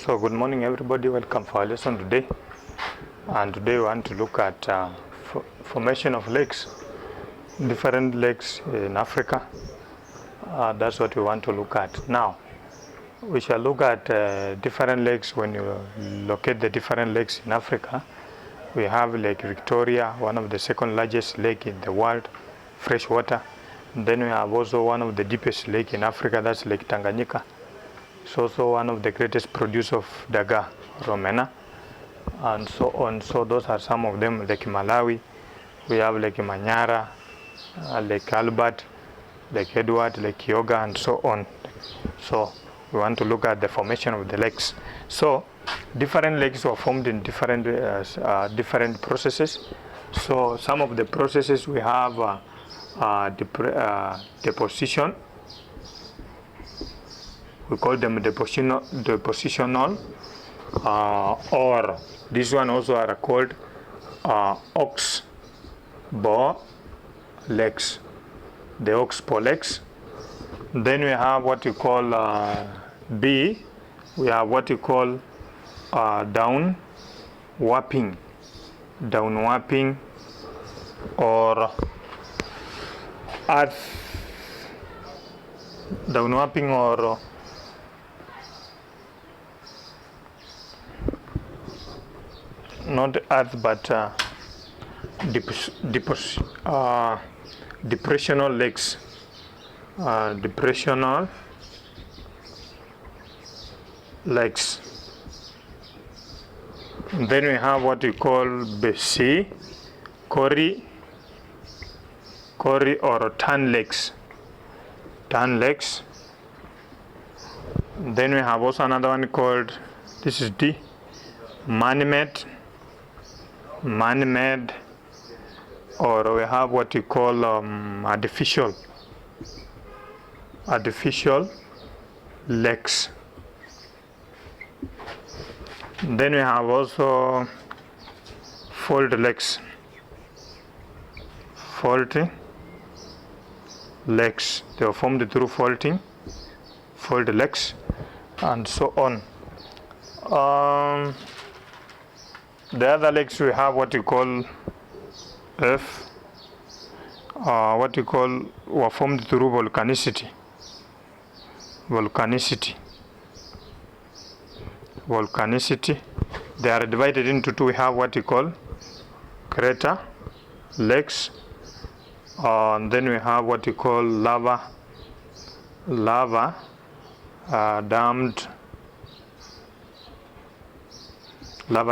So good morning everybody, welcome for our lesson today. And today we want to look at formation of lakes, different lakes in Africa. That's what we want to look at. Now, we shall look at different lakes. When you locate the different lakes in Africa, we have Lake Victoria, one of the second largest lake in the world, fresh water. And then we have also one of the deepest lake in Africa, that's Lake Tanganyika. It's also one of the greatest producers of daga, romena, and so on. So those are some of them. Lake Malawi, we have Lake Manyara, Lake Albert, Lake Edward, Lake Kyoga, and so on. So we want to look at the formation of the lakes. So different lakes were formed in different processes. So some of the processes we have deposition. We call them depositional, or this one also are called oxbow lakes, the oxbow lakes. Then we have what you call B. We have what you call down warping, or earth downwarping, or not earth but depressional lakes, depressional lakes. Then we have what we call BC, Kori or turn lakes. Then we have also another one called, this is D, man-made, or we have what you call artificial lakes. Then we have also fault lakes, they are formed through fault lakes, and so on. The other lakes we have what you call F, what you call were formed through volcanicity. They are divided into two. We have what you call crater lakes, and then we have what you call lava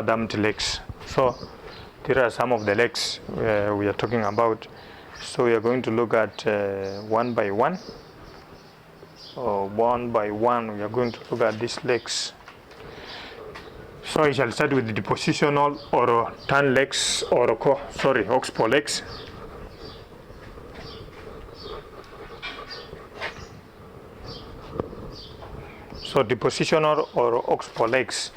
dammed lakes. So there are some of the lakes we are talking about. So we are going to look at one by one. We are going to look at these lakes. So I shall start with the depositional or turn lakes, or oxbow lakes. So depositional or oxbow lakes.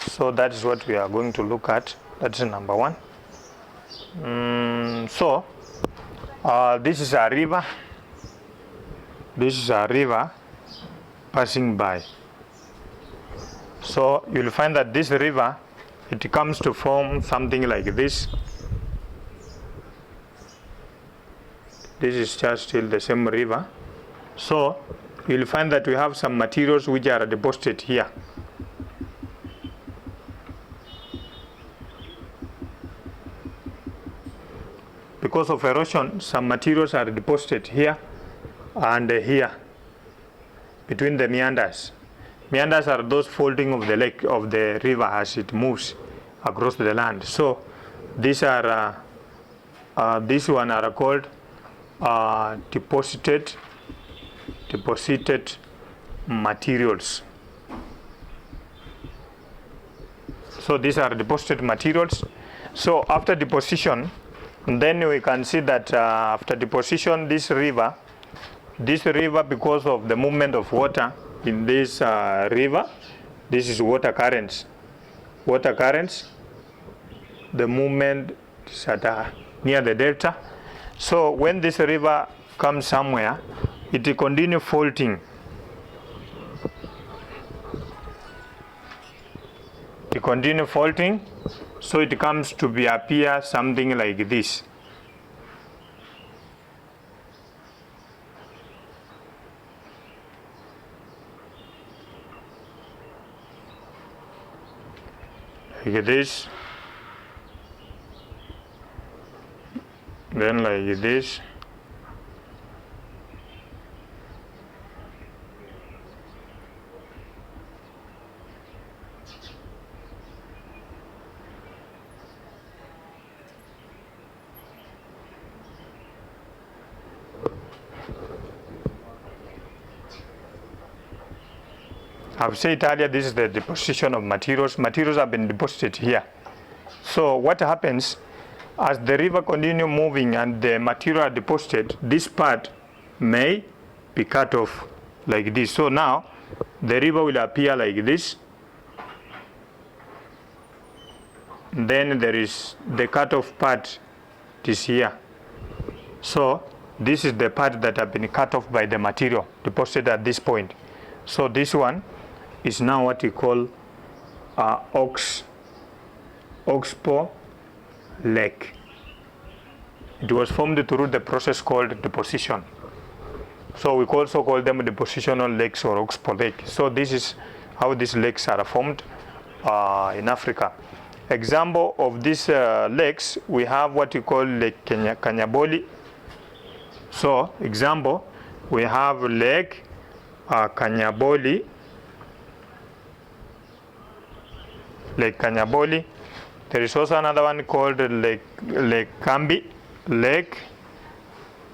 So that is what we are going to look at. That's number one. This is a river. Passing by. So you'll find that this river, it comes to form something like this. This is just still the same river. So you'll find that we have some materials which are deposited here. Because of erosion, some materials are deposited here and here between the meanders. Meanders are those folding of the lake, of the river as it moves across the land. So these are these one are called deposited materials. So these are deposited materials. So after deposition, then we can see that after deposition, this river, because of the movement of water in this river, this is water currents. The movement is at near the delta. So when this river comes somewhere, it will continue faulting. it continue faulting, so it comes to be appear something like this. Like this, then like this. I've said earlier, this is the deposition of materials. Materials have been deposited here. So what happens, as the river continue moving and the material are deposited, this part may be cut off like this. So now the river will appear like this. Then there is the cut off part is here. So this is the part that have been cut off by the material deposited at this point. So this one is now what we call oxbow leg. It was formed through the process called deposition. So we also call them depositional legs or oxbow leg. So this is how these legs are formed in Africa. Example of these legs, we have what we call Lake Kanyaboli. So example, we have Lake Kanyaboli. Lake Kanyaboli. There is also another one called Lake Gambi. Lake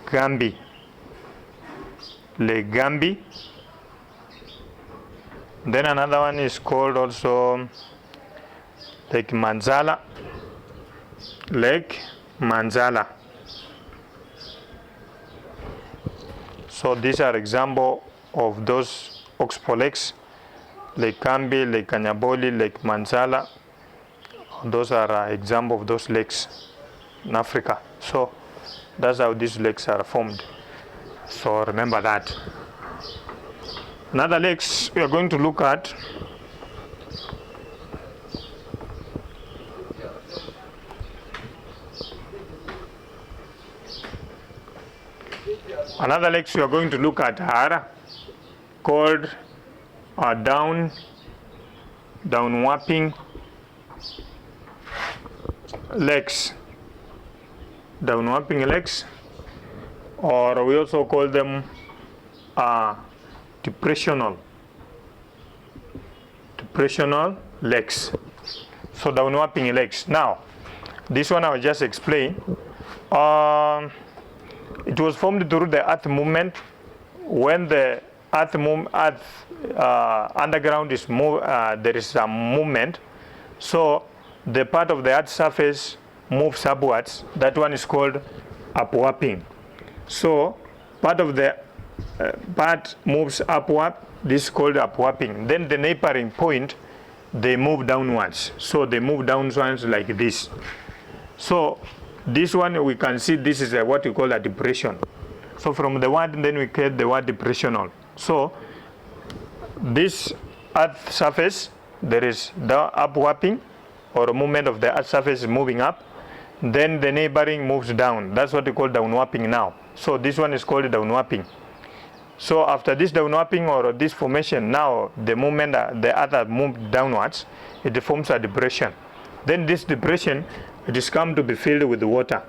Gambi. Lake Gambi. Then another one is called also Lake Manzala. Lake Manzala. So these are example of those oxbow lakes. Lake Gambi, Lake Kanyaboli, Lake Manzala. Those are example of those lakes in Africa. So that's how these lakes are formed. So remember that. Another lakes we are going to look at are called downwarping legs. Downwarping legs, or we also call them depressional legs. So downwarping legs. Now, this one I will just explain. It was formed through the earth movement. When the earth underground is there is a movement. So the part of the earth surface moves upwards. That one is called upwarping. So part of the part moves upward. This is called upwarping. Then the neighboring point, they move downwards. So they move downwards like this. So this one we can see this is what we call a depression. So from the word then we get the word depressional. So this earth surface, there is the upwarping or a movement of the earth surface moving up. Then the neighboring moves down. That's what we call downwarping now. So this one is called downwarping. So after this downwarping or this formation, now the movement, the earth moved downwards, it forms a depression. Then this depression, it is come to be filled with water.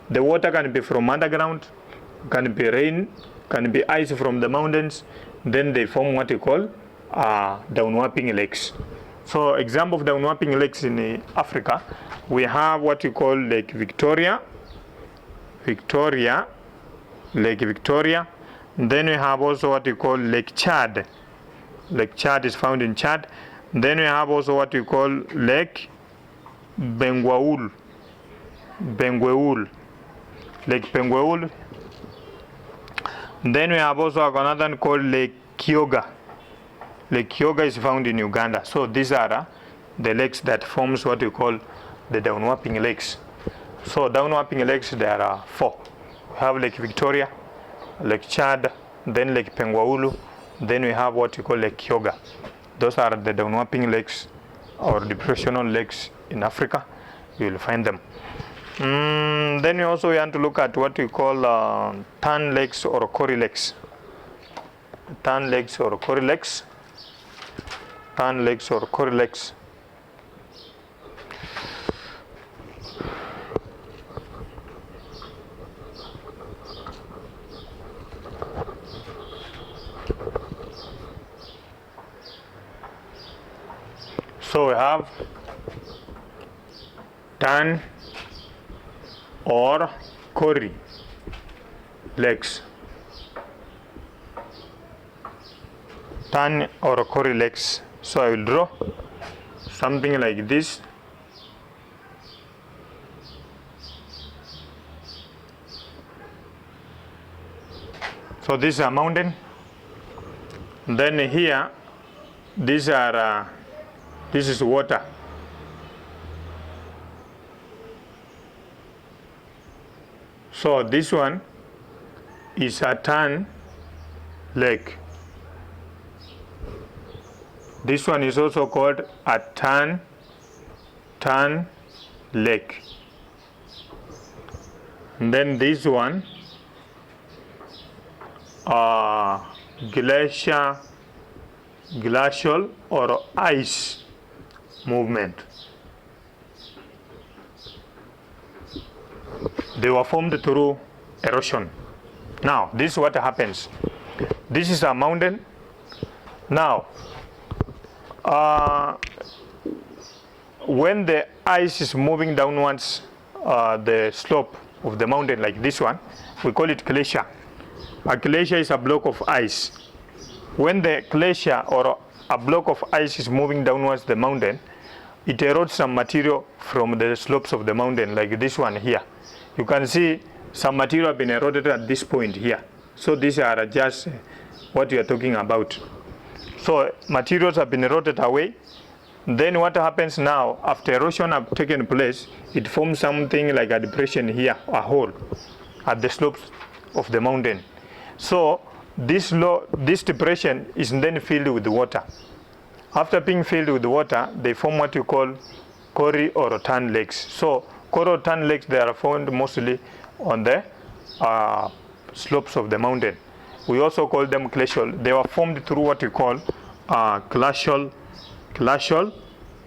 The water can be from underground, can be rain, can be ice from the mountains. Then they form what we call downwarping lakes. So example of downwarping lakes in Africa, we have what we call Lake Victoria. Lake Victoria. Then we have also what we call Lake Chad. Lake Chad is found in Chad. Then we have also what we call Lake Bengueul. Lake Bengueul. Then we have also another one called Lake Kyoga. Lake Kyoga is found in Uganda. So these are the lakes that forms what we call the downwarping lakes. So downwarping lakes, there are 4. We have Lake Victoria, Lake Chad, then Lake Bengueul, then we have what we call Lake Kyoga. Those are the downwarping lakes or depressional lakes in Africa, you will find them. Then we also want to look at what we call turn lakes or cory lakes. Turn lakes or cory lakes. Turn lakes or cory lakes. So we have turn or cory lakes. Turn or cory lakes. So I will draw something like this. So this is a mountain. Then here, these are this is water. So this one is a turn lake. This one is also called a turn lake. And then this one, glacial or ice movement. They were formed through erosion. Now, this is what happens. This is a mountain. Now, when the ice is moving downwards the slope of the mountain like this one, we call it glacier. A glacier is a block of ice. When the glacier or a block of ice is moving downwards the mountain, it erodes some material from the slopes of the mountain like this one here. You can see some material have been eroded at this point here. So these are just what we are talking about. So materials have been eroded away. Then what happens now, after erosion have taken place, it forms something like a depression here, a hole at the slopes of the mountain. So this depression is then filled with water. After being filled with water, they form what you call cory or turn lakes. So cory or turn lakes, they are found mostly on the slopes of the mountain. We also call them glacial. They were formed through what we call glacial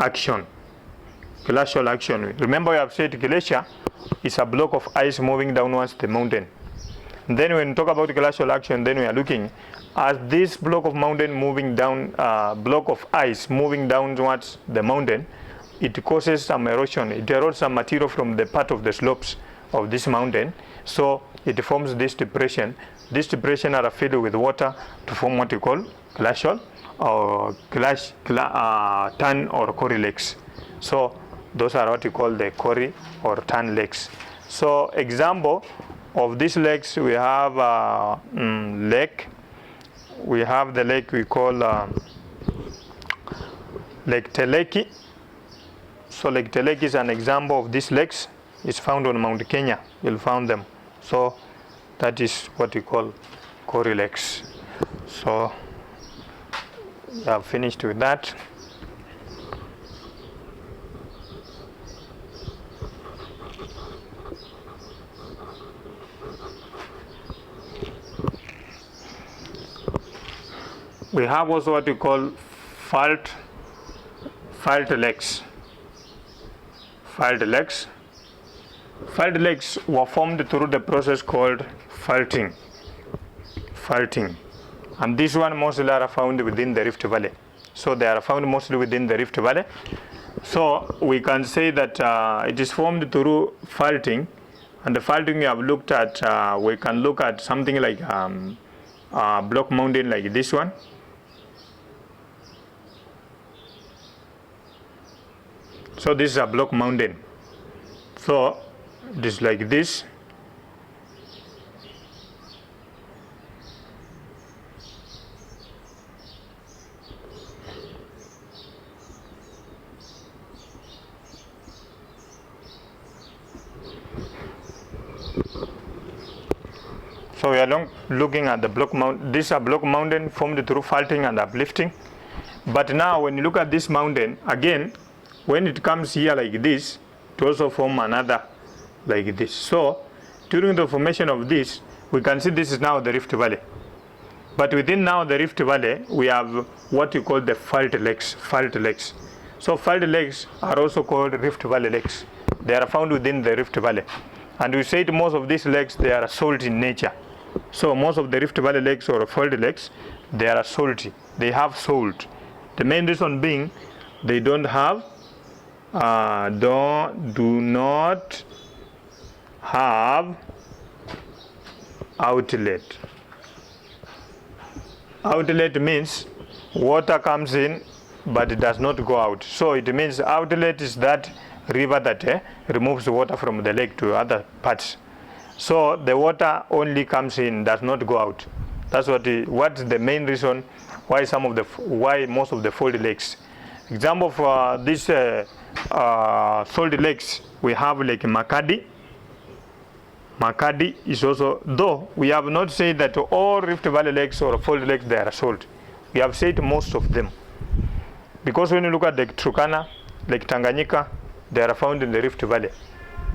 action. Glacial action. Remember, we have said glacier is a block of ice moving downwards the mountain. Then when we talk about glacial action, then we are looking at this block of mountain moving down, block of ice moving downwards the mountain. It causes some erosion. It erodes some material from the part of the slopes of this mountain. So it forms this depression. This depression are filled with water to form what we call glacial or turn or cory lakes. So those are what we call the cory or turn lakes. So example of these lakes, we have lake. We have the lake we call Lake Teleki. So Lake Teleki is an example of these lakes. It's found on Mount Kenya. You'll find them. So that is what we call cory lakes. So we have finished with that. We have also what we call fault lakes. Fault lakes. Fault lakes were formed through the process called faulting. And this one mostly are found within the Rift Valley. So they are found mostly within the Rift Valley. So we can say that it is formed through faulting. And the faulting we have looked at, we can look at something like a block mountain like this one. So this is a block mountain. So it is like this. So we are looking at the block mountain. This is a block mountain formed through faulting and uplifting. But now when you look at this mountain, again, when it comes here like this, it also form another like this. So during the formation of this, we can see this is now the Rift Valley. But within now the Rift Valley, we have what you call the fault lakes. Fault lakes. So fault lakes are also called Rift Valley lakes. They are found within the Rift Valley. And we said most of these lakes, they are salty in nature. So most of the Rift Valley lakes or fault lakes, they are salty. They have salt. The main reason being, they don't have, do not have outlet. Outlet means water comes in but it does not go out. So it means outlet is that river that removes water from the lake to other parts. So the water only comes in, does not go out. That's what's the main reason why most of the fault lakes. Example for these salt lakes, we have Lake Makadi. Makadi is also, though we have not said that all Rift Valley lakes or fault lakes they are salt. We have said most of them. Because when you look at Lake Turkana, Lake Tanganyika, they are found in the Rift Valley,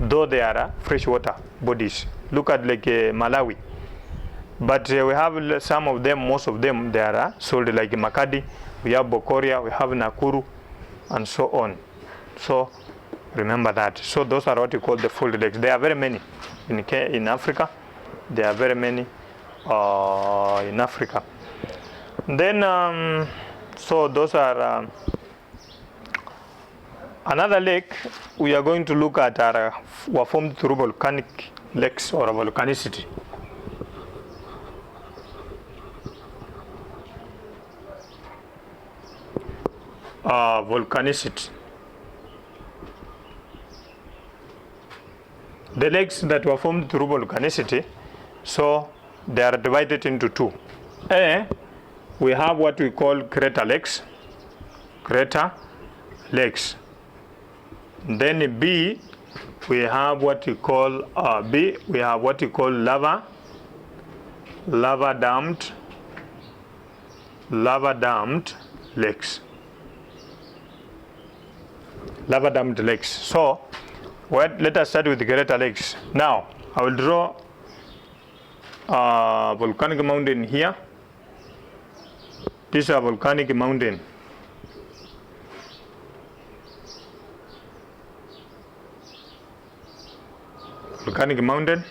though they are freshwater bodies. Look at Lake Malawi. But we have some of them, most of them, they are salt, like Makadi, we have Bokoria, we have Nakuru, and so on. So remember that. So those are what you call the fault lakes. There are very many in Africa. There are very many in Africa. Then, so those are another lake we are going to look at were formed through volcanic lakes or volcanicity. Volcanicity. The lakes that were formed through volcanicity, so they are divided into two. A, we have what we call crater lakes. Crater lakes. Then B, we have what we call lava damped lakes. Lava damped lakes. So let us start with the crater lakes. Now I will draw a volcanic mountain here. This is a volcanic mountain. Volcanic mountain.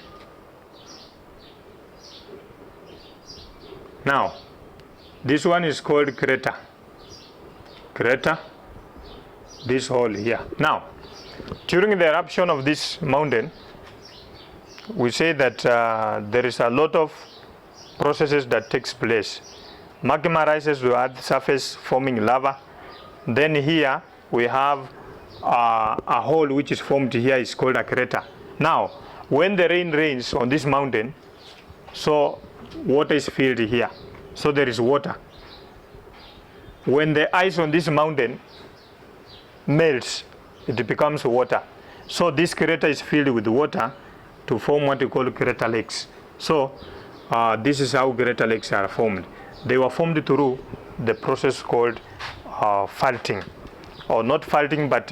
Now this one is called crater. Crater. This hole here. Now during the eruption of this mountain, we say that there is a lot of processes that takes place. Magma rises to earth surface forming lava. Then here we have a hole which is formed here is called a crater. Now when the rain rains on this mountain, so water is filled here. So there is water. When the ice on this mountain melts, it becomes water. So this crater is filled with water to form what we call crater lakes. So this is how crater lakes are formed. They were formed through the process called faulting, or not faulting but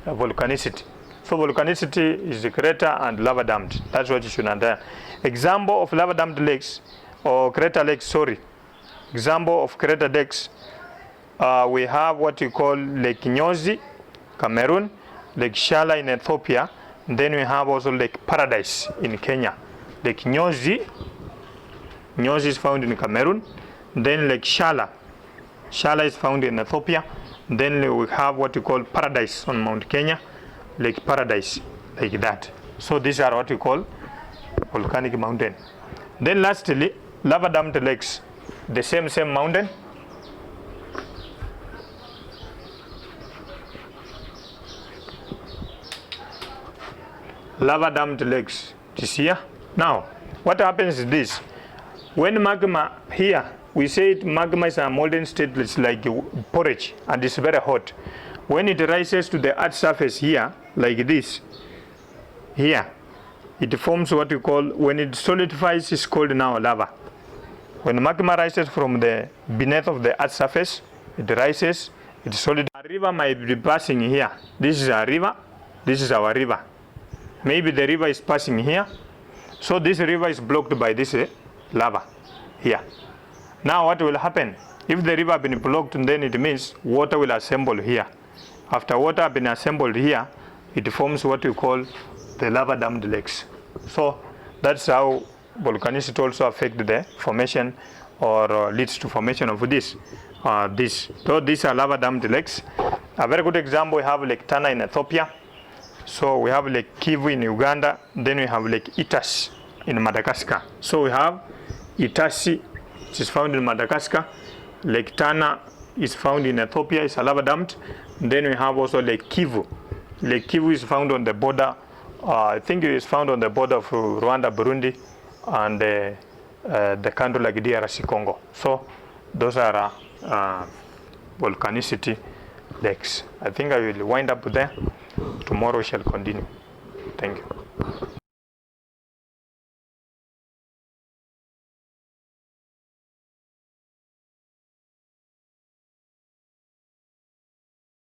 volcanicity. So volcanicity is the crater and lava damped. That's what you should understand. Example of lava damped lakes or crater lakes, example of crater lakes, we have what we call Lake Nyozi, Cameroon, Lake Shala in Ethiopia, then we have also Lake Paradise in Kenya. Lake Nyozi is found in Cameroon, then Lake Shala is found in Ethiopia, then we have what we call Paradise on Mount Kenya, Lake Paradise, like that. So these are what we call volcanic mountain. Then lastly, lava damped lakes, the same mountain. Lava damped lakes is here. Now what happens is this: when magma here, we say magma is a molten state, it's like porridge and it's very hot. When it rises to the earth surface here like this, here it forms what we call, when it solidifies, is called now lava. When magma rises from the beneath of the earth surface, it rises, it's solid. A river might be passing here. This is a river, this is our river. Maybe the river is passing here, so this river is blocked by this lava here. Now what will happen? If the river has been blocked, then it means water will assemble here. After water has been assembled here, it forms what we call the lava dammed lakes. So that's how volcanicity also affects the formation or leads to formation of this. So these are lava dammed lakes. A very good example, we have Lake Tana in Ethiopia. So we have Lake Kivu in Uganda. Then we have Lake Itasi in Madagascar. So we have Itasi, which is found in Madagascar. Lake Tana is found in Ethiopia, it's a lava dammed. Then we have also Lake Kivu. Lake Kivu is found on the border, I think it is found on the border of Rwanda, Burundi, and the country like DRC Congo. So those are volcanicity lakes. I think I will wind up there. Tomorrow we shall continue. Thank you.